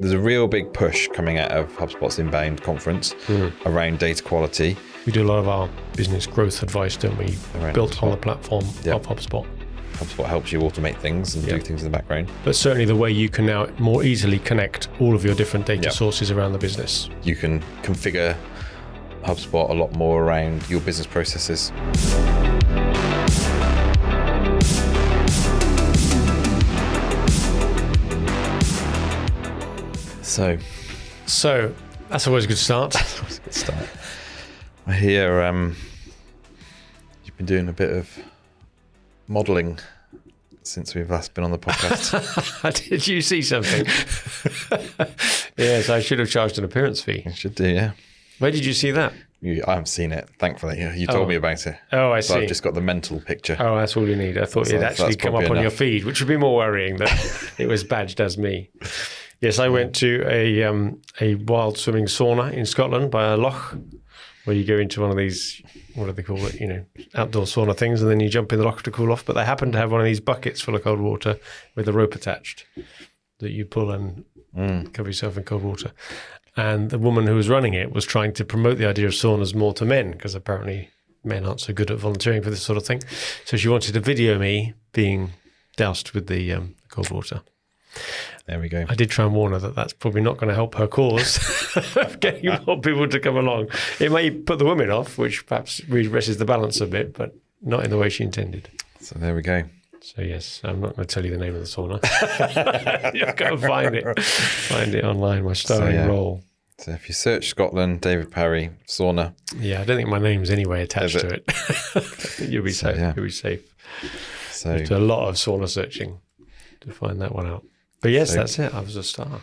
there's a real big push coming out of HubSpot's inbound conference around data quality. We do a lot of our business growth advice, don't we? Around Built HubSpot. on the platform of HubSpot. HubSpot helps you automate things and do things in the background. But certainly the way you can now more easily connect all of your different data sources around the business. You can configure HubSpot a lot more around your business processes. So that's always a good start. That's always a good start. I hear you've been doing a bit of modelling since we've last been on the podcast. Did you see something? Yes, I should have charged an appearance fee. You should do, yeah. Where did you see that? I haven't seen it, thankfully. You told me about it. Oh, I see. But I've just got the mental picture. Oh, that's all you need. I thought it'd actually come up on your feed, which would be more worrying that it was badged as me. Yes, I went to a wild swimming sauna in Scotland by a loch, where you go into one of these, what do they call it, outdoor sauna things, and then you jump in the loch to cool off. But they happen to have one of these buckets full of cold water with a rope attached that you pull and cover yourself in cold water. And the woman who was running it was trying to promote the idea of saunas more to men, because apparently men aren't so good at volunteering for this sort of thing. So she wanted to video me being doused with the cold water. There we go. I did try and warn her that that's probably not going to help her cause of getting more people to come along. It may put the women off, which perhaps redresses the balance a bit, but not in the way she intended. So there we go. So yes, I'm not going to tell you the name of the sauna. You've got to find it online, my starring role. So if you search Scotland, David Parry, sauna. Yeah, I don't think my name's anyway attached to it. You'll be safe. Yeah. You'll be safe. So It's a lot of sauna searching to find that one out. But yes, that's it. I was a star.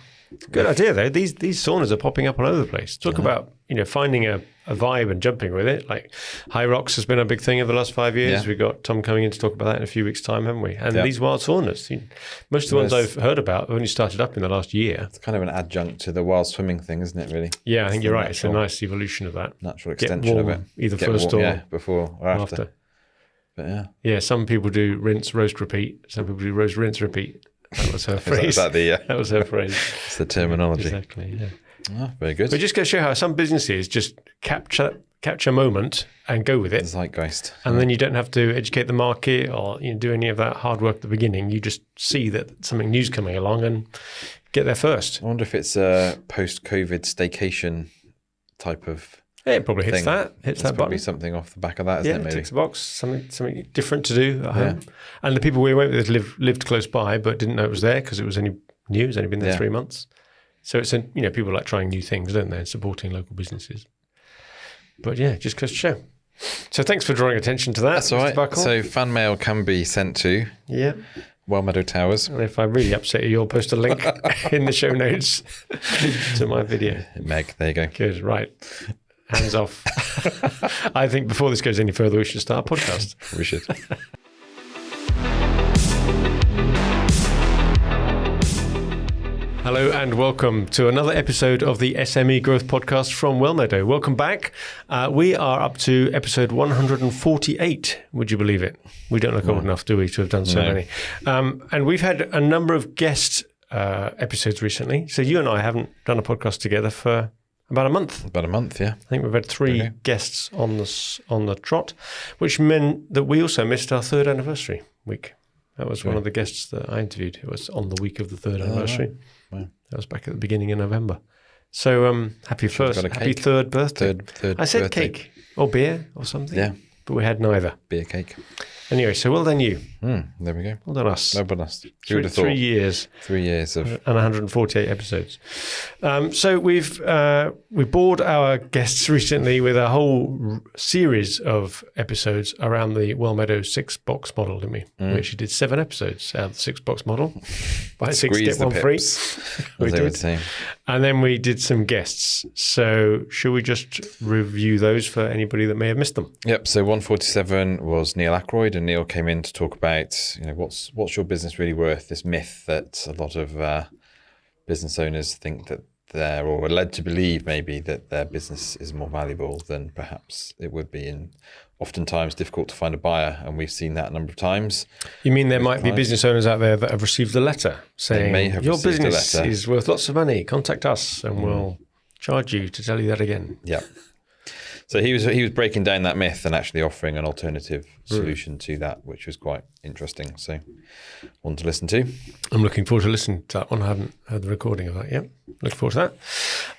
Good idea, though. These saunas are popping up all over the place. Talk about finding a vibe and jumping with it. Like High Rocks has been a big thing over the last 5 years. We've got Tom coming in to talk about that in a few weeks' time, haven't we? And these wild saunas, most of the ones I've heard about have only started up in the last year. It's kind of an adjunct to the wild swimming thing, isn't it, really? Yeah, I think you're right. It's a nice evolution of that. Natural extension of it. Either first or before or after. But yeah, some people do rinse, roast, repeat. Some people do roast, rinse, repeat. That was her phrase. That was her phrase. It's the terminology. Exactly, yeah. Oh, very good. But just go show how some businesses just capture a moment and go with it. Zeitgeist. And then you don't have to educate the market or do any of that hard work at the beginning. You just see that something new's coming along and get there first. I wonder if it's a post-COVID staycation type of it probably hits thing. that button. Probably something off the back of that, isn't it, maybe? Ticks a box, something different to do at home. And the people we went with lived close by but didn't know it was there because it was only new. It's only been there 3 months. So it's people like trying new things, don't they, and supporting local businesses. But yeah, just goes to show. So thanks for drawing attention to that. That's all right. So fan mail can be sent to Wellmeadow Towers. And if I really upset you, you'll post a link in the show notes to my video. Meg, there you go. Good, right. Hands off. I think before this goes any further, we should start a podcast. We should. Hello and welcome to another episode of the SME Growth Podcast from Wellmeadow. Welcome back. We are up to episode 148. Would you believe it? We don't look old enough, do we, to have done so many? And we've had a number of guest episodes recently. So you and I haven't done a podcast together for about a month. About a month, yeah. I think we've had 3 guests on the trot, which meant that we also missed our 3rd anniversary week. That was one of the guests that I interviewed. It was on the week of the 3rd anniversary. Wow. That was back at the beginning of November. So happy 3rd birthday. Third I said birthday. cake or beer or something. Yeah. But we had neither. Beer cake. Anyway, so well done you. There we go. Well done us. Well done us. Who would have thought? 3 years. 3 years of... And 148 episodes. So we bored our guests recently with a whole series of episodes around the Wellmeadow 6-box model, didn't we? We actually did 7 episodes out of the 6-box model. Buy 6, get 1 free. We did. And then we did some guests. So should we just review those for anybody that may have missed them? Yep. So 147 was Neil Ackroyd, and Neil came in to talk about, what's your business really worth? This myth that a lot of business owners think that there, or are led to believe maybe that their business is more valuable than perhaps it would be, and oftentimes difficult to find a buyer, and we've seen that a number of times. You mean there might be business owners out there that have received a letter saying your business is worth lots of money, contact us and we'll charge you to tell you that again. Yeah. So he was breaking down that myth and actually offering an alternative solution to that, which was quite interesting. So one to listen to. I'm looking forward to listening to that one. I haven't heard the recording of that yet. Looking forward to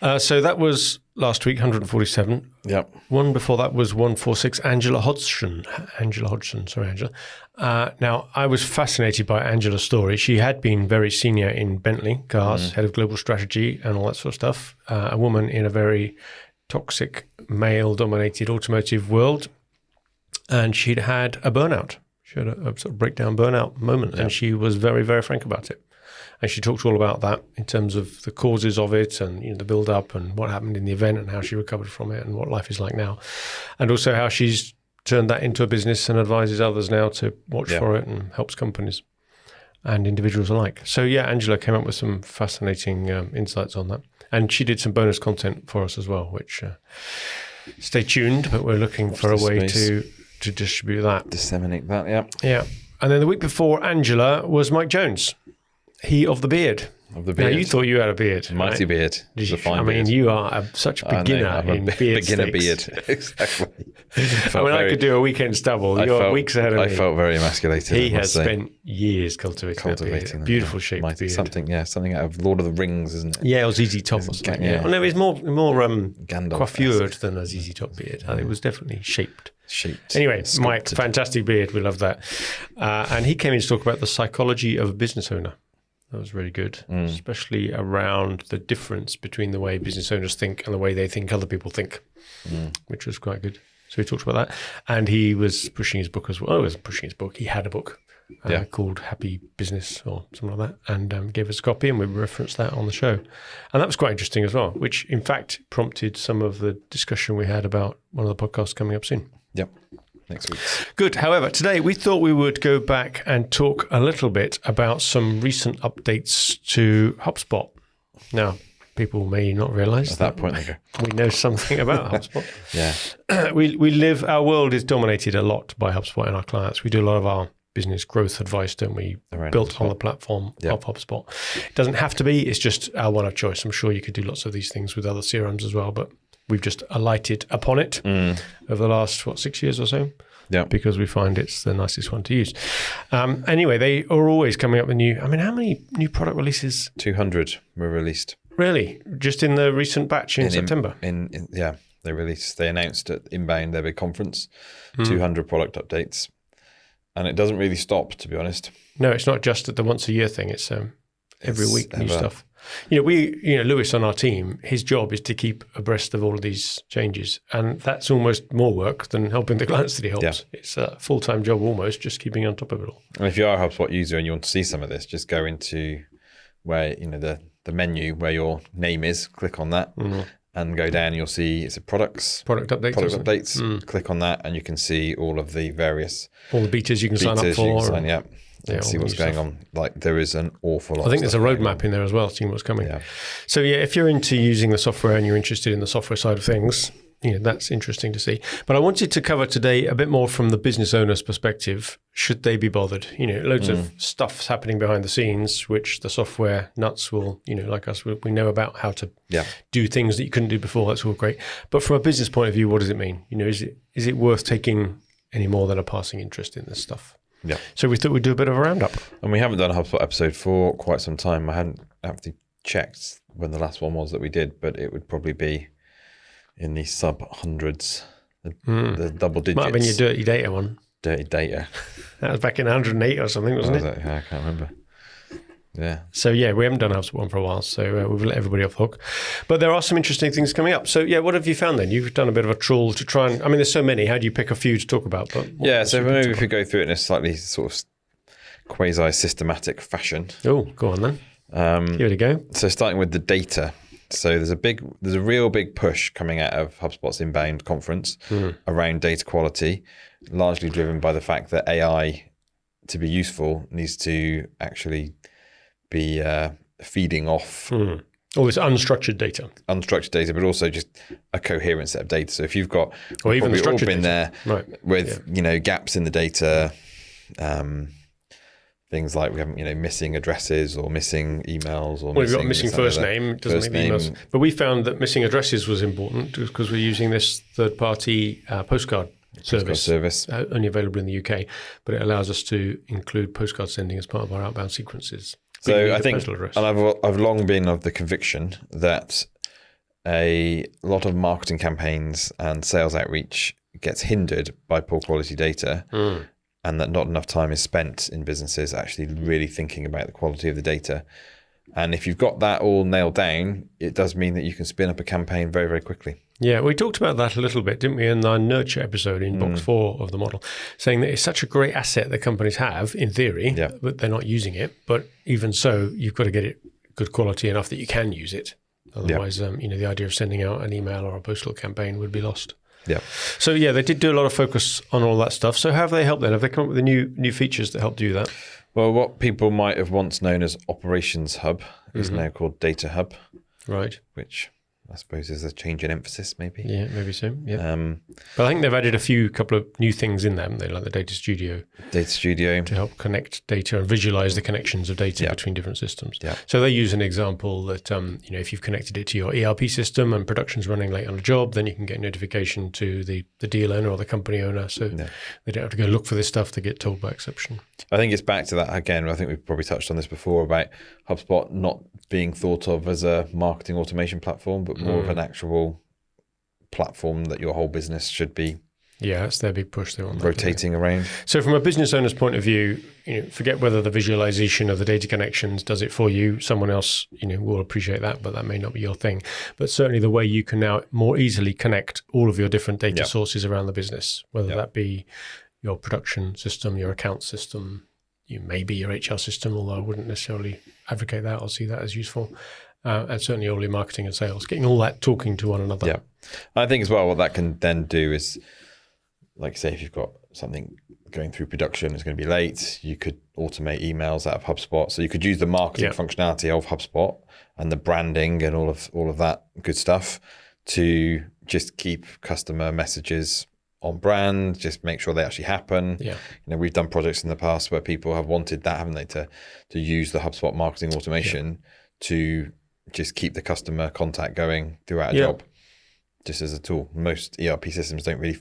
that. So that was last week, 147. Yep. One before that was 146, Angela Hodgson. Sorry, Angela. Now, I was fascinated by Angela's story. She had been very senior in Bentley Cars, head of global strategy and all that sort of stuff. A woman in a very toxic, male-dominated automotive world. And she'd had a burnout. She had a sort of breakdown burnout moment, and she was very, very frank about it. And she talked all about that in terms of the causes of it and the build-up and what happened in the event and how she recovered from it and what life is like now. And also how she's turned that into a business and advises others now to watch for it and helps companies and individuals alike. So, Angela came up with some fascinating insights on that. And she did some bonus content for us as well, which stay tuned, but we're looking for a way to distribute that. Disseminate that, yeah. Yeah. And then the week before Angela was Mike Jones, he of the beard. Of the beard. Now, you thought you had a beard. Mighty beard. Beard. You are such a beginner in beard beginner beard. Exactly. I could do a weekend stubble. You're weeks ahead of me. I felt very emasculated. He has spent years cultivating beard. Beautiful shaped beard. Something out of Lord of the Rings, isn't it? Yeah, it was ZZ Top or something. Yeah. Well, no, it was more coiffured than a ZZ Top beard. It was definitely shaped. Anyway, sculpted. Mike, fantastic beard. We love that. And he came in to talk about the psychology of a business owner. That was really good, especially around the difference between the way business owners think and the way they think other people think, which was quite good. So he talked about that. And he was pushing his book as well. Oh, he wasn't pushing his book. He had a book called Happy Business or something like that, and gave us a copy, and we referenced that on the show. And that was quite interesting as well, which in fact prompted some of the discussion we had about one of the podcasts coming up soon. Yep. Next week. Good. However, today we thought we would go back and talk a little bit about some recent updates to HubSpot. Now, people may not realize at that point we know something about HubSpot. Yeah. Our world is dominated a lot by HubSpot and our clients. We do a lot of our business growth advice, don't we? Built HubSpot. On the platform of HubSpot. It doesn't have to be. It's just our one of choice. I'm sure you could do lots of these things with other CRMs as well, but we've just alighted upon it over the last, 6 years or so? Yeah. Because we find it's the nicest one to use. Anyway, they are always coming up with how many new product releases? 200 were released. Really? Just in the recent batch in September? They announced at Inbound, their big conference, 200 product updates. And it doesn't really stop, to be honest. No, it's not just the once a year thing. It's every week new stuff. Lewis on our team, his job is to keep abreast of all of these changes. And that's almost more work than helping the clients that he helps. Yeah. It's a full-time job almost, just keeping on top of it all. And if you are a HubSpot user and you want to see some of this, just go into where, the menu where your name is, click on that and go down. You'll see it's a product updates. Click on that and you can see all of the various... All the betas you can sign up for. See what's going on. Like there is an awful lot. I think there's a roadmap in there as well, seeing what's coming. Yeah. So if you're into using the software and you're interested in the software side of things, that's interesting to see. But I wanted to cover today a bit more from the business owner's perspective. Should they be bothered? Loads of stuff's happening behind the scenes, which the software nuts will, like us, we know about how to do things that you couldn't do before. That's all great. But from a business point of view, what does it mean? Is it worth taking any more than a passing interest in this stuff? Yeah. So we thought we'd do a bit of a roundup. And we haven't done a HubSpot episode for quite some time. I hadn't actually checked when the last one was that we did, but it would probably be in the sub hundreds, the double digits. Might have been your dirty data one. Dirty data. That was back in 108 or something, wasn't it? Yeah, I can't remember. Yeah. So we haven't done a HubSpot one for a while, so we've let everybody off the hook. But there are some interesting things coming up. So what have you found then? You've done a bit of a trawl to try and, there's so many. How do you pick a few to talk about? But so maybe if we go through it in a slightly sort of quasi-systematic fashion. Oh, go on then. Here we go. So starting with the data. So there's a real big push coming out of HubSpot's Inbound conference around data quality, largely driven by the fact that AI, to be useful, needs to actually be feeding off All this unstructured data, but also just a coherent set of data. So if you've got, or even we've all been data. there with gaps in the data, things like we have missing addresses or missing emails, or we've got missing first name, doesn't mean emails. But we found that missing addresses was important because we're using this third-party postcard service only available in the UK, but it allows us to include postcard sending as part of our outbound sequences. So I think, and I've long been of the conviction that a lot of marketing campaigns and sales outreach gets hindered by poor quality data, and that not enough time is spent in businesses actually really thinking about the quality of the data. And if you've got that all nailed down, it does mean that you can spin up a campaign very, very quickly. Yeah, we talked about that a little bit, didn't we, in our nurture episode in box 4 of the model, saying that it's such a great asset that companies have, in theory, but they're not using it. But even so, you've got to get it good quality enough that you can use it. Otherwise, the idea of sending out an email or a postal campaign would be lost. Yeah. So, they did do a lot of focus on all that stuff. So how have they helped then? Have they come up with the new features that help do that? Well, what people might have once known as Operations Hub is now called Data Hub. Right. Which I suppose is a change in emphasis, maybe. Yeah, maybe so. Yeah. But I think they've added a couple of new things in them. They like the Data Studio. To help connect data and visualize the connections of data between different systems. Yeah. So they use an example that if you've connected it to your ERP system and production's running late on a job, then you can get notification to the deal owner or the company owner. So they don't have to go look for this stuff to get told by exception. I think it's back to that again. I think we've probably touched on this before about HubSpot not being thought of as a marketing automation platform, but more of an actual platform that your whole business should be. Yeah, that's their big push. They want rotating around. So from a business owner's point of view, forget whether the visualization of the data connections does it for you. Someone else, will appreciate that, but that may not be your thing. But certainly the way you can now more easily connect all of your different data sources around the business, whether that be your production system, your account system, maybe your HR system, although I wouldn't necessarily advocate that or see that as useful. And certainly all your marketing and sales, getting all that talking to one another. Yeah. I think as well, what that can then do is, like say, if you've got something going through production, it's going to be late, you could automate emails out of HubSpot. So you could use the marketing functionality of HubSpot and the branding and all of that good stuff to just keep customer messages on brand, just make sure they actually happen. Yeah. We've done projects in the past where people have wanted that, haven't they, to use the HubSpot marketing automation to just keep the customer contact going throughout a job, just as a tool. Most ERP systems don't really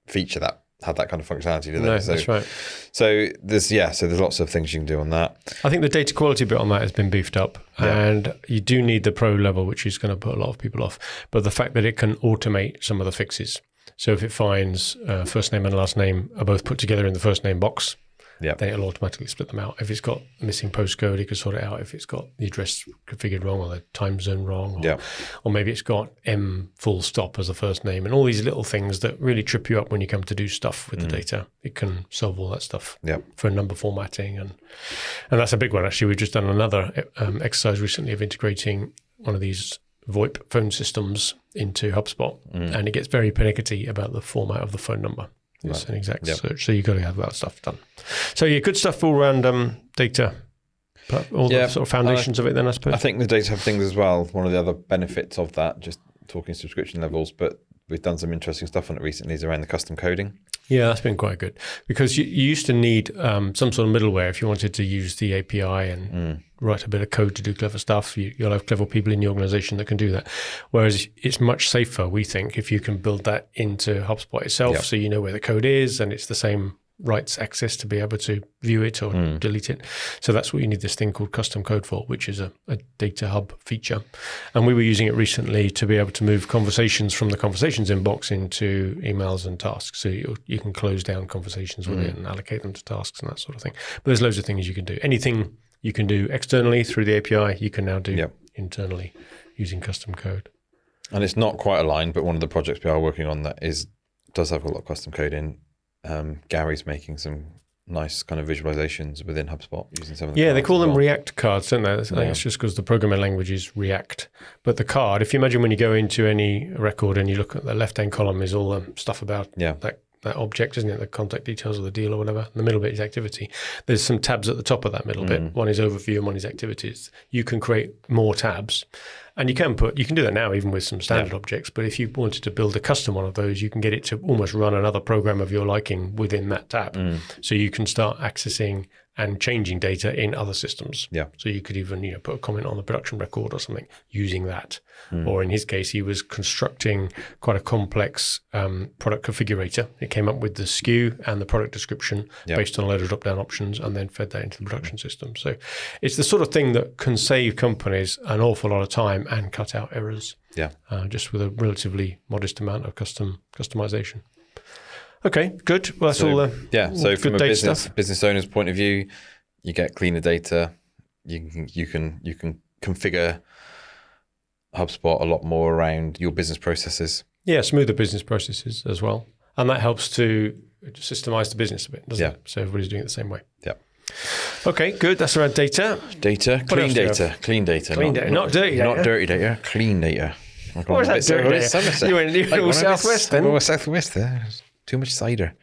feature that, have that kind of functionality, do they? No, that's right. So there's lots of things you can do on that. I think the data quality bit on that has been beefed up, and you do need the pro level, which is going to put a lot of people off. But the fact that it can automate some of the fixes. So if it finds first name and last name are both put together in the first name box, then it'll automatically split them out. If it's got a missing postcode, it can sort it out. If it's got the address configured wrong or the time zone wrong, or maybe it's got M full stop as the first name, and all these little things that really trip you up when you come to do stuff with the data. It can solve all that stuff for number formatting. And that's a big one, actually. We've just done another exercise recently of integrating one of these VoIP phone systems into HubSpot, and it gets very pernickety about the format of the phone number. It's an exact search, so you've got to have that stuff done. So good stuff all around data, but all the sort of foundations of it then, I suppose. I think the data have things as well. One of the other benefits of that, just talking subscription levels, but we've done some interesting stuff on it recently, is around the custom coding. Yeah, that's been quite good, because you used to need some sort of middleware if you wanted to use the API and write a bit of code to do clever stuff. You'll have clever people in your organization that can do that. Whereas it's much safer, we think, if you can build that into HubSpot itself, so you know where the code is and it's the same rights access to be able to view it or delete it. So that's what you need this thing called custom code for, which is a data hub feature. And we were using it recently to be able to move conversations from the conversations inbox into emails and tasks. So you can close down conversations with it and allocate them to tasks and that sort of thing. But there's loads of things you can do. Anything you can do externally through the API, you can now do internally using custom code. And it's not quite aligned, but one of the projects we are working on that does have a lot of custom code in. Gary's making some nice kind of visualizations within HubSpot using some of the they call them React cards, don't they? I think it's just because the programming language is React. But the card, if you imagine when you go into any record and you look at the left-hand column is all the stuff about that object, isn't it? The contact details of the deal or whatever. The middle bit is activity. There's some tabs at the top of that middle bit. One is overview and one is activities. You can create more tabs. And you can do that now even with some standard objects, but if you wanted to build a custom one of those, you can get it to almost run another program of your liking within that tab. So you can start accessing and changing data in other systems. Yeah. So you could even put a comment on the production record or something using that. Or in his case, he was constructing quite a complex product configurator. It came up with the SKU and the product description based on a load of drop-down options and then fed that into the production system. So it's the sort of thing that can save companies an awful lot of time and cut out errors. Yeah. Just with a relatively modest amount of customization. Okay, good. Well, that's all. So from a business owner's point of view, you get cleaner data. You can configure HubSpot a lot more around your business processes. Yeah, smoother business processes as well, and that helps to systemize the business a bit, doesn't it? So everybody's doing it the same way. Yeah. Okay, good. That's around data. Clean data, not dirty data. Not dirty data, clean data. What was that dirty data? You went all southwest then? Well, southwest there. Too much cider.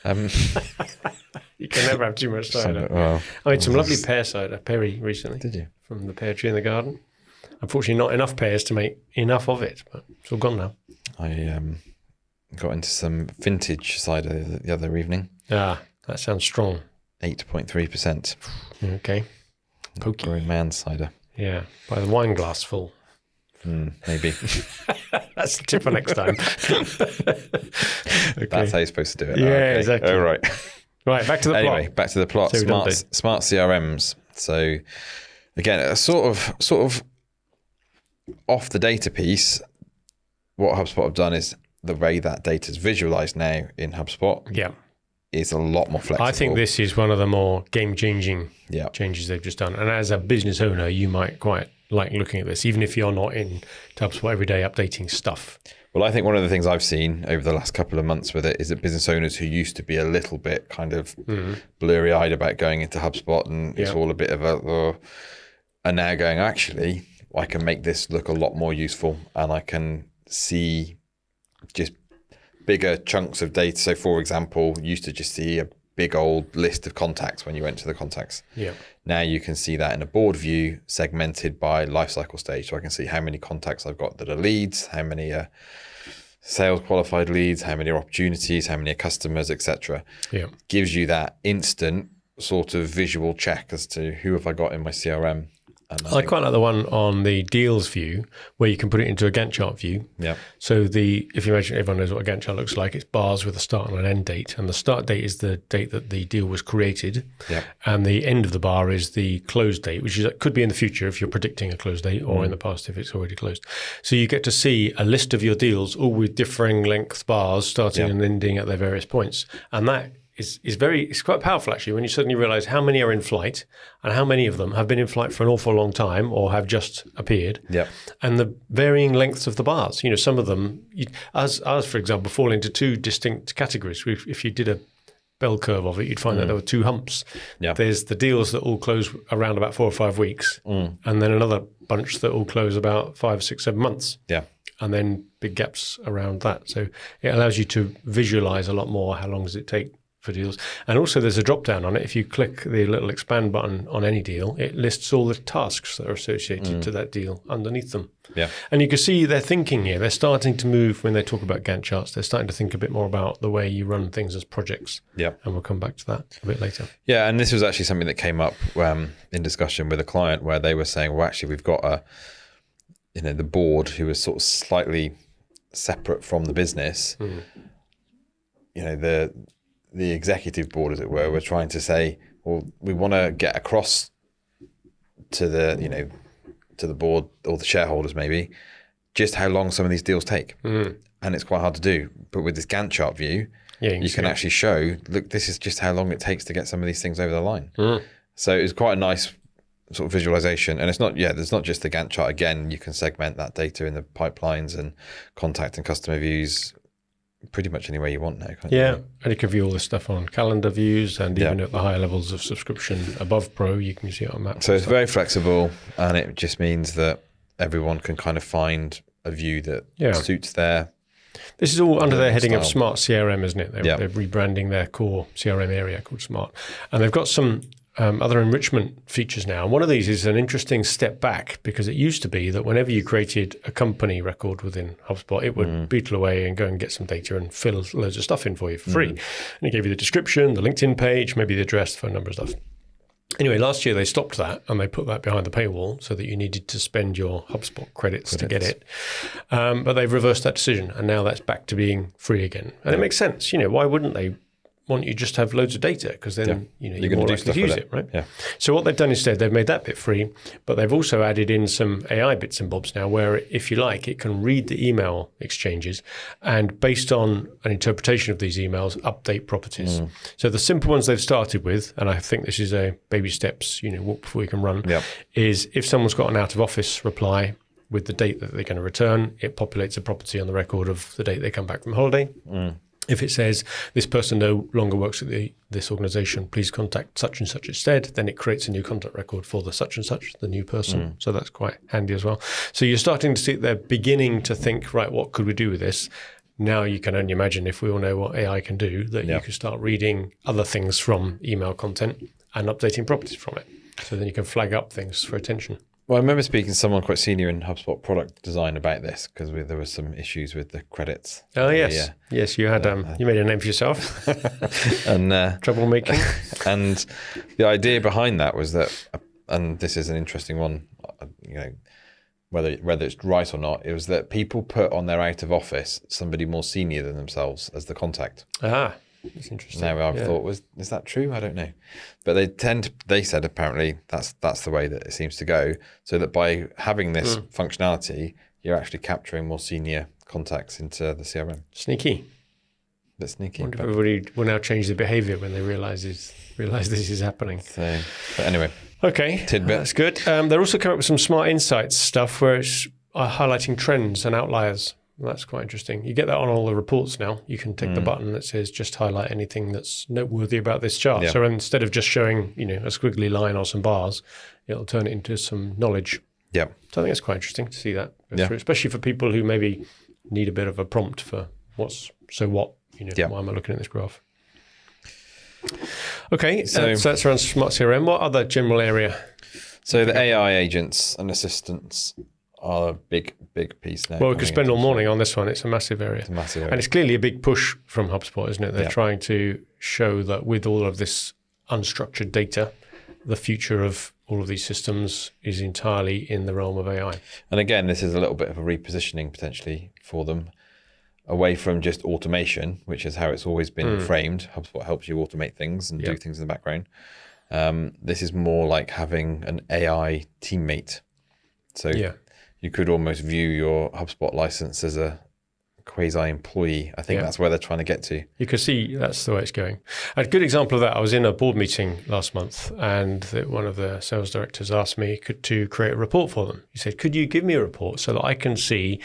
You can never have too much cider. I made some lovely pear cider, Perry, recently. Did you? From the pear tree in the garden. Unfortunately, not enough pears to make enough of it, but it's all gone now. I got into some vintage cider the other evening. Ah, that sounds strong. 8.3%. Okay. Pokey. Grown man cider. Yeah, by the wine glass full. Maybe. That's the tip for next time. Okay. That's how you're supposed to do it. Yeah, okay. Exactly. Oh, right. Right, back to the plot. Anyway, back to the plot. Smart CRMs. So again, a sort of off the data piece, what HubSpot have done is the way that data is visualized now in HubSpot is a lot more flexible. I think this is one of the more game-changing changes they've just done. And as a business owner, you might quite like looking at this, even if you're not in HubSpot every day updating stuff. Well, I think one of the things I've seen over the last couple of months with it is that business owners who used to be a little bit kind of blurry-eyed about going into HubSpot and it's all a bit of a... are now going, actually, I can make this look a lot more useful and I can see just bigger chunks of data. So, for example, you used to just see a big old list of contacts when you went to the contacts. Yeah. Now you can see that in a board view segmented by lifecycle stage. So I can see how many contacts I've got that are leads, how many are sales qualified leads, how many are opportunities, how many are customers, etc. Yeah. Gives you that instant sort of visual check as to who have I got in my CRM. I quite like the one on the deals view where you can put it into a Gantt chart view. Yeah. So if you imagine everyone knows what a Gantt chart looks like, it's bars with a start and an end date. And the start date is the date that the deal was created. Yeah. And the end of the bar is the close date, which could be in the future if you're predicting a close date or in the past if it's already closed. So you get to see a list of your deals all with differing length bars starting and ending at their various points. And that it's quite powerful actually when you suddenly realize how many are in flight and how many of them have been in flight for an awful long time or have just appeared. Yeah. And the varying lengths of the bars. Some of them, as for example, fall into two distinct categories. If you did a bell curve of it, you'd find that there were two humps. Yeah. There's the deals that all close around about 4 or 5 weeks, and then another bunch that all close about 5, 6, 7 months. Yeah. And then big gaps around that. So it allows you to visualize a lot more how long does it take for deals. And also there's a drop down on it. If you click the little expand button on any deal, it lists all the tasks that are associated to that deal underneath them. Yeah. And you can see their thinking here. They're starting to move, when they talk about Gantt charts, they're starting to think a bit more about the way you run things as projects. Yeah. And we'll come back to that a bit later. Yeah, and this was actually something that came up in discussion with a client where they were saying, well, actually we've got the board who is sort of slightly separate from the business. The executive board, as it were, we're trying to say, well, we want to get across to the board or the shareholders maybe, just how long some of these deals take. And it's quite hard to do. But with this Gantt chart view, you can actually show, look, this is just how long it takes to get some of these things over the line. So it's quite a nice sort of visualization. And it's not, there's not just the Gantt chart. Again, you can segment that data in the pipelines and contact and customer views pretty much any way you want now. Can't you? And you can view all this stuff on calendar views and even at the higher levels of subscription above Pro, you can see it on that. So it's very flexible, and it just means that everyone can kind of find a view that suits their This is all under their heading of Smart CRM, isn't it? They're rebranding their core CRM area called Smart. And they've got some other enrichment features now. And one of these is an interesting step back, because it used to be that whenever you created a company record within HubSpot, it would beetle away and go and get some data and fill loads of stuff in for you for free. And it gave you the description, the LinkedIn page, maybe the address, phone number and stuff. Anyway, last year they stopped that and they put that behind the paywall so that you needed to spend your HubSpot credits to get it. But they've reversed that decision, and now that's back to being free again. And it makes sense. Why wouldn't they want you just to have loads of data? Because then you're more likely to use it, right? Yeah. So what they've done instead, they've made that bit free, but they've also added in some AI bits and bobs now where, if you like, it can read the email exchanges and, based on an interpretation of these emails, update properties. So the simple ones they've started with, and I think this is a baby steps, walk before you can run, is if someone's got an out of office reply with the date that they're going to return, it populates a property on the record of the date they come back from holiday. If it says this person no longer works at this organization, please contact such and such instead, then it creates a new contact record for the such and such, the new person. So that's quite handy as well. So you're starting to see they're beginning to think, right, what could we do with this? Now you can only imagine, if we all know what AI can do, that you can start reading other things from email content and updating properties from it. So then you can flag up things for attention. Well, I remember speaking to someone quite senior in HubSpot product design about this, because there were some issues with the credits. Oh, yes. Yes, you had you made a name for yourself. And troublemaking. And the idea behind that was that, and this is an interesting one, whether it's right or not, it was that people put on their out of office somebody more senior than themselves as the contact. That's interesting. Now I've thought, is that true? I don't know. But they said apparently that's the way that it seems to go, so that by having this functionality, you're actually capturing more senior contacts into the CRM. Sneaky. Bit sneaky. I wonder if everybody will now change their behavior when they realize this is happening. So, but anyway. Okay, tidbit. That's good. They're also coming up with some smart insights stuff where it's highlighting trends and outliers. That's quite interesting. You get that on all the reports now. You can take the button that says just highlight anything that's noteworthy about this chart. So instead of just showing, a squiggly line or some bars, it'll turn it into some knowledge. Yeah. So I think it's quite interesting to see that go through, especially for people who maybe need a bit of a prompt for why am I looking at this graph? Okay, so that's around Smart CRM. What other general area? So the AI agents and assistants are a big piece now. Well, we could spend all morning on this one. It's a massive area. And it's clearly a big push from HubSpot, isn't it? They're trying to show that with all of this unstructured data, the future of all of these systems is entirely in the realm of AI. And again, this is a little bit of a repositioning potentially for them, away from just automation, which is how it's always been framed. HubSpot helps you automate things and do things in the background. This is more like having an AI teammate. So you could almost view your HubSpot license as a quasi-employee. I think that's where they're trying to get to. You can see that's the way it's going. A good example of that, I was in a board meeting last month, and one of the sales directors asked me to create a report for them. He said, could you give me a report so that I can see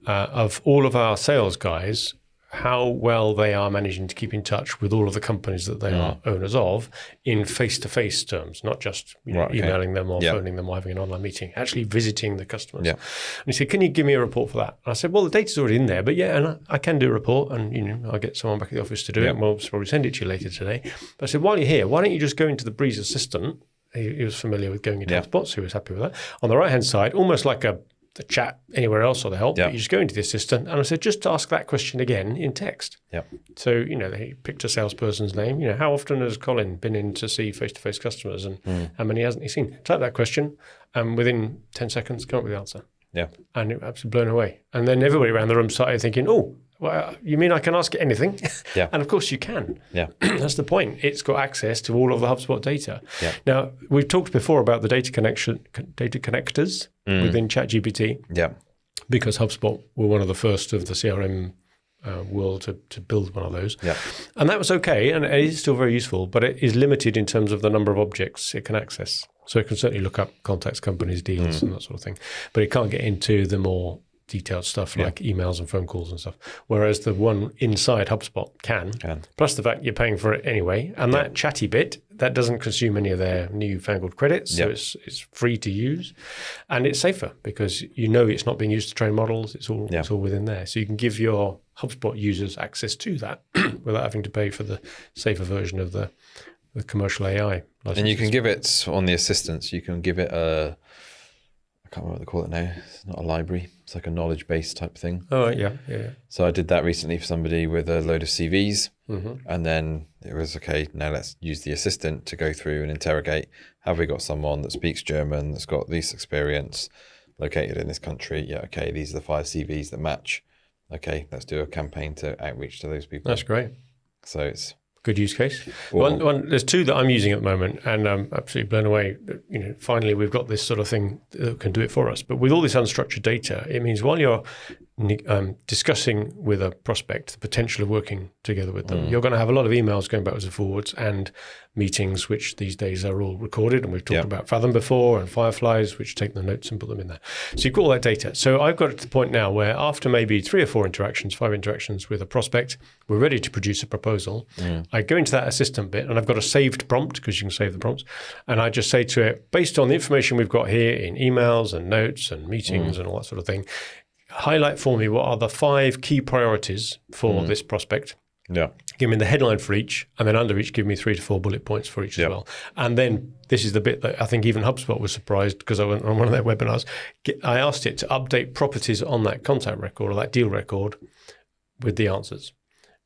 of all of our sales guys, how well they are managing to keep in touch with all of the companies that they are owners of in face-to-face terms, not just emailing them or phoning them or having an online meeting, actually visiting the customers. And he said, can you give me a report for that? And I said, well, the data's already in there, but and I can do a report, and I'll get someone back at the office to do it, and we'll probably send it to you later today. But I said, while you're here, why don't you just go into the Breeze Assistant? He was familiar with going into HubSpot, so he was happy with that. On the right-hand side, almost like the chat anywhere else or the help, but you just go into the assistant, and I said, just ask that question again in text. So, they picked a salesperson's name. how often has Colin been in to see face-to-face customers, and how many hasn't he seen? Type that question, and within 10 seconds, come up with the answer. And it was absolutely blown away. And then everybody around the room started thinking, oh, well, you mean I can ask it anything? And of course you can. That's the point. It's got access to all of the HubSpot data. Now, we've talked before about the data connectors within ChatGPT. Because HubSpot were one of the first of the CRM world to build one of those. And that was okay, and it is still very useful, but it is limited in terms of the number of objects it can access. So it can certainly look up contacts, companies, deals, and that sort of thing. But it can't get into the more detailed stuff like emails and phone calls and stuff. Whereas the one inside HubSpot can. Plus the fact you're paying for it anyway. And that chatty bit, that doesn't consume any of their newfangled credits. So it's free to use. And it's safer because you know it's not being used to train models. It's all within there. So you can give your HubSpot users access to that without having to pay for the safer version of the commercial AI licenses. And you can give it on the assistants, you can give it I can't remember what they call it now. It's not a library. It's like a knowledge base type thing. Oh, yeah. So I did that recently for somebody with a load of CVs. And then it was, okay, now let's use the assistant to go through and interrogate. Have we got someone that speaks German, that's got this experience, located in this country? Yeah, okay, these are the 5 CVs that match. Okay, let's do a campaign to outreach to those people. That's great. So it's good use case. There's 2 that I'm using at the moment, and I'm absolutely blown away. Finally, we've got this sort of thing that can do it for us. But with all this unstructured data, it means while you're discussing with a prospect the potential of working together with them, you're going to have a lot of emails going backwards and forwards and meetings, which these days are all recorded. And we've talked about Fathom before and Fireflies, which take the notes and put them in there. So you've got all that data. So I've got it to the point now where after maybe 3 or 4 interactions, 5 interactions with a prospect, we're ready to produce a proposal. I go into that assistant bit and I've got a saved prompt, because you can save the prompts. And I just say to it, based on the information we've got here in emails and notes and meetings and all that sort of thing, highlight for me what are the 5 key priorities for this prospect. Give me the headline for each, and then under each, give me 3 to 4 bullet points for each as well. And then this is the bit that I think even HubSpot was surprised, because I went on one of their webinars. I asked it to update properties on that contact record or that deal record with the answers.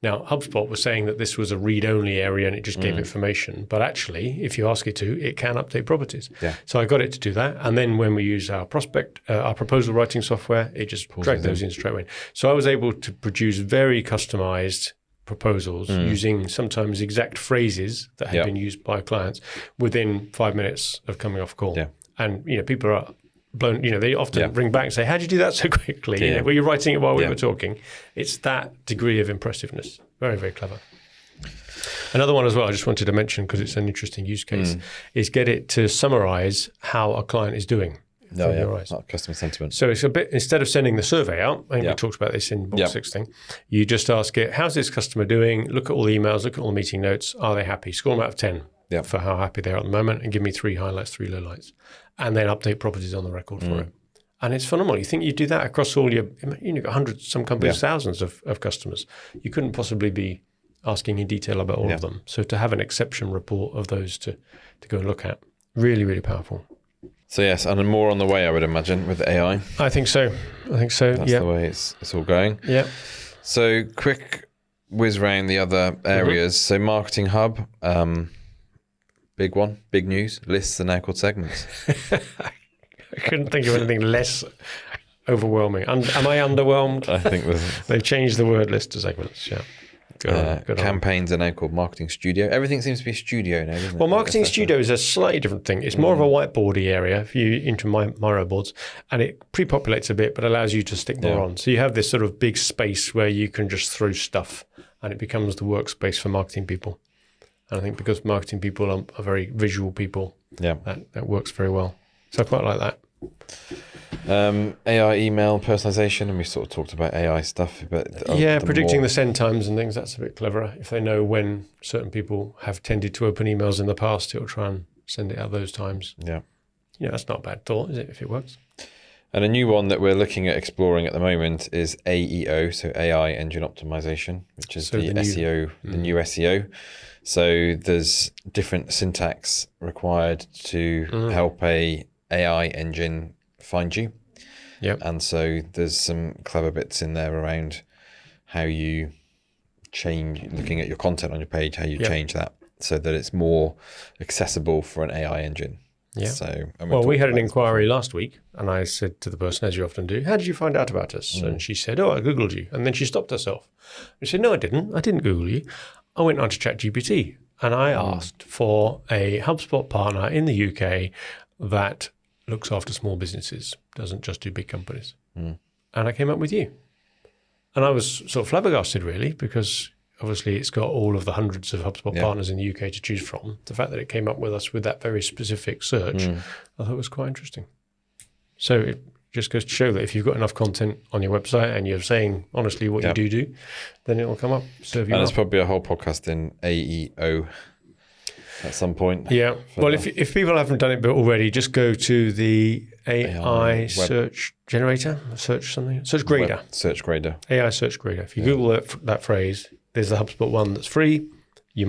Now, HubSpot was saying that this was a read-only area and it just gave information. But actually, if you ask it to, it can update properties. So I got it to do that. And then when we use our proposal writing software, it just dragged those in straight away. So I was able to produce very customized proposals using sometimes exact phrases that had been used by clients within 5 minutes of coming off call. And, people are blown, they often ring back and say, how'd you do that so quickly? Were you writing it while we were talking? It's that degree of impressiveness. Very, very clever. Another one as well, I just wanted to mention, because it's an interesting use case, is get it to summarize how a client is doing. Not customer sentiment. So it's a bit, instead of sending the survey out, I think we talked about this in box 6 thing, you just ask it, how's this customer doing? Look at all the emails, look at all the meeting notes. Are they happy? Score them out of 10 for how happy they are at the moment, and give me 3 highlights, 3 lowlights, and then update properties on the record for it. And it's phenomenal. You think you do that across all your, you've got hundreds, some companies, thousands of customers. You couldn't possibly be asking in detail about all of them. So to have an exception report of those to go and look at, really, really powerful. So yes, and more on the way, I would imagine, with AI. I think so. That's the way it's all going. So quick whiz round the other areas. So Marketing Hub, big one, big news. Lists are now called segments. I couldn't think of anything less overwhelming. Am I underwhelmed? I think they've changed the word list to segments. Good campaigns are now called Marketing Studio. Everything seems to be a studio now, doesn't it? Well, Marketing Studio is a slightly different thing. It's more of a whiteboardy area if you into Miro boards, and it pre-populates a bit, but allows you to stick more on. So you have this sort of big space where you can just throw stuff, and it becomes the workspace for marketing people. And I think because marketing people are very visual people, that works very well. So I quite like that. AI email personalisation, and we sort of talked about AI stuff, but predicting the send times and things, that's a bit cleverer. If they know when certain people have tended to open emails in the past, it'll try and send it out those times. That's not a bad thought, is it, if it works? And a new one that we're looking at exploring at the moment is AEO, so AI Engine Optimization, which is the new SEO. So there's different syntax required to help a AI engine find you. And so there's some clever bits in there around how you change, looking at your content on your page, how you change that so that it's more accessible for an AI engine. So, we had an inquiry last week, and I said to the person, as you often do, how did you find out about us? And she said, I Googled you. And then she stopped herself. And she said, no, I didn't. I didn't Google you. I went on to ChatGPT, and I asked for a HubSpot partner in the UK that looks after small businesses, doesn't just do big companies. And I came up with you. And I was sort of flabbergasted, really, because obviously it's got all of the hundreds of HubSpot partners in the UK to choose from. The fact that it came up with us with that very specific search, I thought was quite interesting. So it just goes to show that if you've got enough content on your website and you're saying honestly what you do, then it will come up, serve you. And there's probably a whole podcast in AEO at some point. Yeah. Well, if people haven't done it already, just go to the AI search generator, search grader. Search grader. AI search grader. If you Google that phrase, there's the HubSpot one that's free. You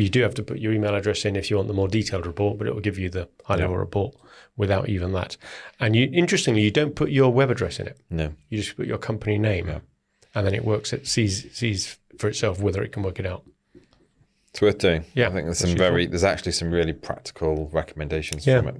do have to put your email address in if you want the more detailed report, but it will give you the high-level report without even that. And interestingly, you don't put your web address in it. No. You just put your company name, and then it works. It sees for itself whether it can work it out. It's worth doing. Yeah, I think there's actually some really practical recommendations from it.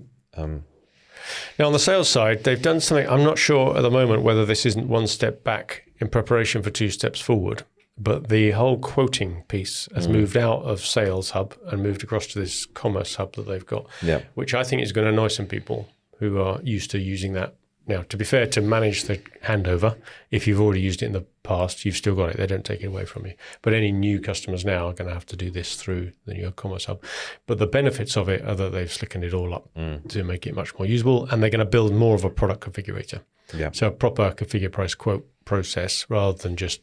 Now, on the sales side, they've done something. I'm not sure at the moment whether this isn't one step back in preparation for two steps forward. But the whole quoting piece has moved out of Sales Hub and moved across to this Commerce Hub that they've got, which I think is going to annoy some people who are used to using that. Now, to be fair, to manage the handover, if you've already used it in the past, you've still got it. They don't take it away from you. But any new customers now are going to have to do this through the new Commerce Hub. But the benefits of it are that they've slickened it all up to make it much more usable, and they're going to build more of a product configurator. Yeah. So a proper configure price quote process rather than just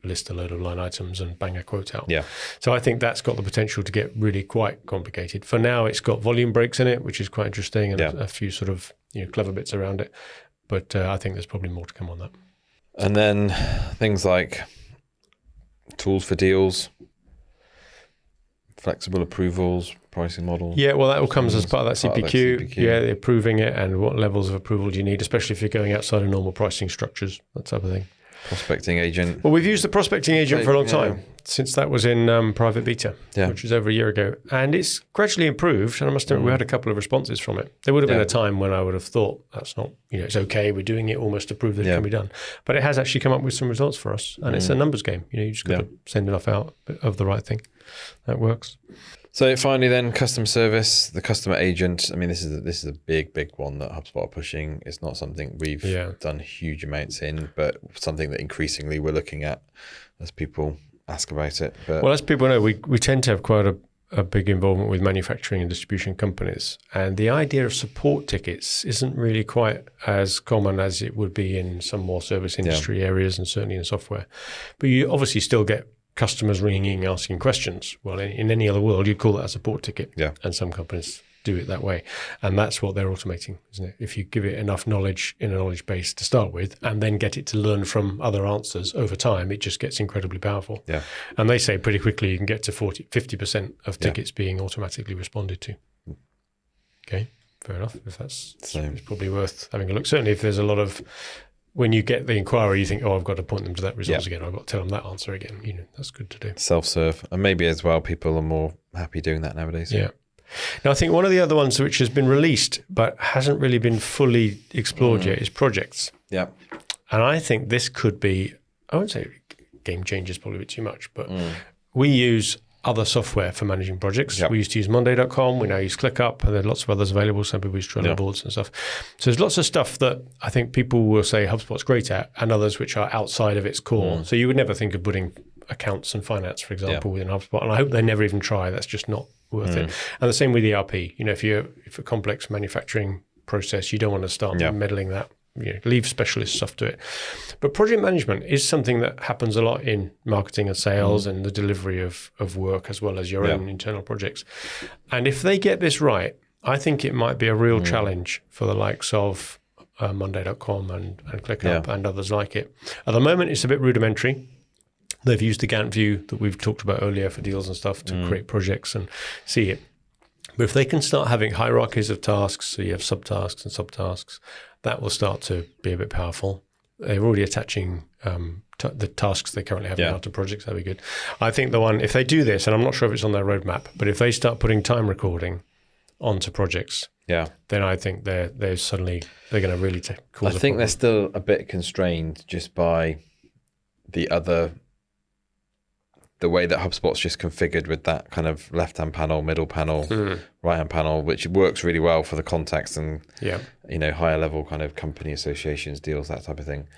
list a load of line items and bang a quote out. Yeah. So I think that's got the potential to get really quite complicated. For now, it's got volume breaks in it, which is quite interesting, and a few sort of clever bits around it. But I think there's probably more to come on that. And then things like tools for deals, flexible approvals, pricing model. Yeah, well, that all comes as part of that CPQ. Yeah, the approving it and what levels of approval do you need, especially if you're going outside of normal pricing structures, that type of thing. Prospecting agent. Well, we've used the prospecting agent for a long time, since that was in private beta, which was over a year ago. And it's gradually improved. And I must admit, we had a couple of responses from it. There would have been a time when I would have thought, that's not, it's okay, we're doing it almost to prove that it can be done. But it has actually come up with some results for us. And it's a numbers game. You just got to send enough out of the right thing. That works. So finally then, customer service, the customer agent. I mean, this is a big one that HubSpot are pushing. It's not something we've done huge amounts in, but something that increasingly we're looking at as people ask about it. But well, as people know, we tend to have quite a big involvement with manufacturing and distribution companies. And the idea of support tickets isn't really quite as common as it would be in some more service industry areas and certainly in software. But you obviously still get customers ringing in asking questions. Well, in any other world, you'd call that a support ticket. Yeah. And some companies do it that way. And that's what they're automating, isn't it? If you give it enough knowledge in a knowledge base to start with, and then get it to learn from other answers over time, it just gets incredibly powerful. Yeah. And they say pretty quickly you can get to 50% of tickets being automatically responded to. Okay, fair enough. If that's it's probably worth having a look. Certainly if there's a lot of, when you get the inquiry, you think, oh, I've got to point them to that result again. I've got to tell them that answer again. That's good to do. Self-serve. And maybe as well, people are more happy doing that nowadays. Yeah. Now, I think one of the other ones which has been released but hasn't really been fully explored yet is projects. Yeah. And I think this could be, I won't say game changer is probably a bit too much, but we use other software for managing projects. Yep. We used to use Monday.com. We now use ClickUp, and there are lots of others available. Some people use Trello boards and stuff. So there's lots of stuff that I think people will say HubSpot's great at, and others which are outside of its core. So you would never think of putting accounts and finance, for example, within HubSpot. And I hope they never even try. That's just not worth it. And the same with ERP. If a complex manufacturing process, you don't want to start meddling that. Leave specialist stuff to it. But project management is something that happens a lot in marketing and sales and the delivery of work, as well as your own internal projects. And if they get this right, I think it might be a real challenge for the likes of Monday.com and ClickUp and others like it. At the moment, it's a bit rudimentary. They've used the Gantt view that we've talked about earlier for deals and stuff to create projects and see it. But if they can start having hierarchies of tasks, so you have subtasks and subtasks, that will start to be a bit powerful. They're already attaching the tasks they currently have now to projects. That'd be good. I think the one, if they do this, and I'm not sure if it's on their roadmap, but if they start putting time recording onto projects, then I think they're going to really cause I think they're still a bit constrained just by the way that HubSpot's just configured with that kind of left-hand panel, middle panel, right-hand panel, which works really well for the context and higher level kind of company associations, deals, that type of thing.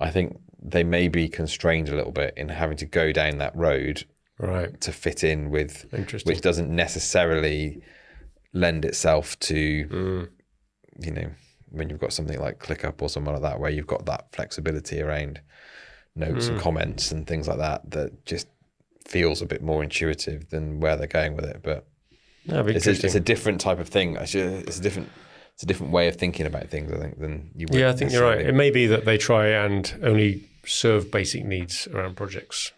I think they may be constrained a little bit in having to go down that road to fit in with, which doesn't necessarily lend itself to, when you've got something like ClickUp or something like that, where you've got that flexibility around notes and comments and things like that, that just feels a bit more intuitive than where they're going with it. But it's a different type of thing. It's a different way of thinking about things, I think, than you would. Yeah, I think you're right. It may be that they try and only serve basic needs around projects.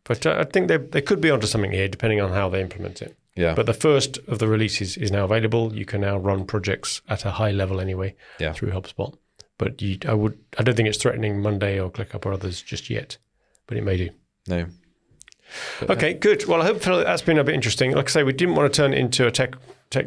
But I think they could be onto something here, depending on how they implement it. Yeah. But the first of the releases is now available. You can now run projects at a high level anyway through HubSpot. But I don't think it's threatening Monday or ClickUp or others just yet, but it may do. No. But, okay, good. Well, I hope that's been a bit interesting. Like I say, we didn't want to turn it into a tech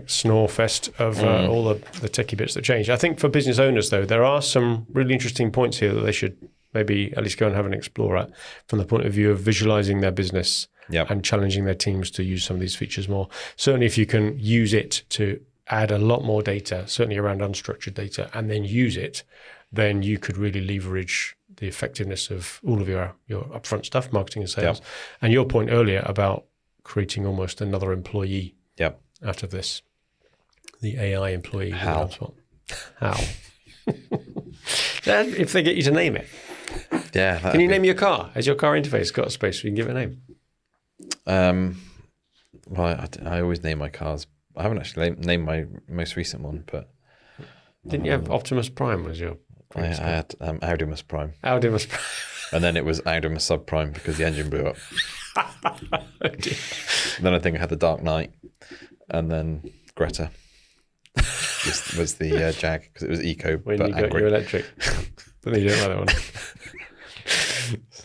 snore fest of all the techie bits that changed. I think for business owners, though, there are some really interesting points here that they should maybe at least go and have an explore at from the point of view of visualizing their business and challenging their teams to use some of these features more. Certainly if you can use it to add a lot more data, certainly around unstructured data, and then use it, then you could really leverage the effectiveness of all of your upfront stuff, marketing and sales. And your point earlier about creating almost another employee out of this, the AI employee. How? If they get you to name it. Yeah. Can you name your car? Has your car interface got a space where you can give it a name? Well, I always name my cars. I haven't actually named my most recent one, but... Didn't you have Optimus Prime as your... I had Audimus Prime. Audimus Prime. And then it was Audimus Subprime because the engine blew up. Then I think I had the Dark Knight. And then Greta was the Jag because it was eco. When but you got angry. your electric. But then you don't like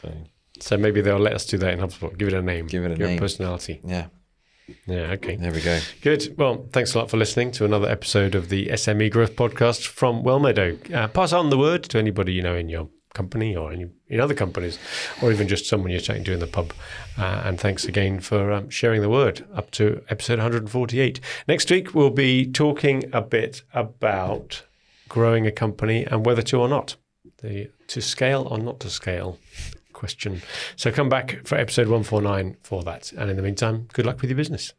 that one. So maybe they'll let us do that in HubSpot. Give it a name. Give it a personality. Yeah. Yeah, okay. There we go. Good. Well, thanks a lot for listening to another episode of the SME Growth Podcast from Wellmeadow. Pass on the word to anybody you know in your company or in other companies, or even just someone you're chatting to in the pub. And thanks again for sharing the word up to episode 148. Next week, we'll be talking a bit about growing a company and whether to or not. To scale or not to scale question. So come back for episode 149 for that. And in the meantime, good luck with your business.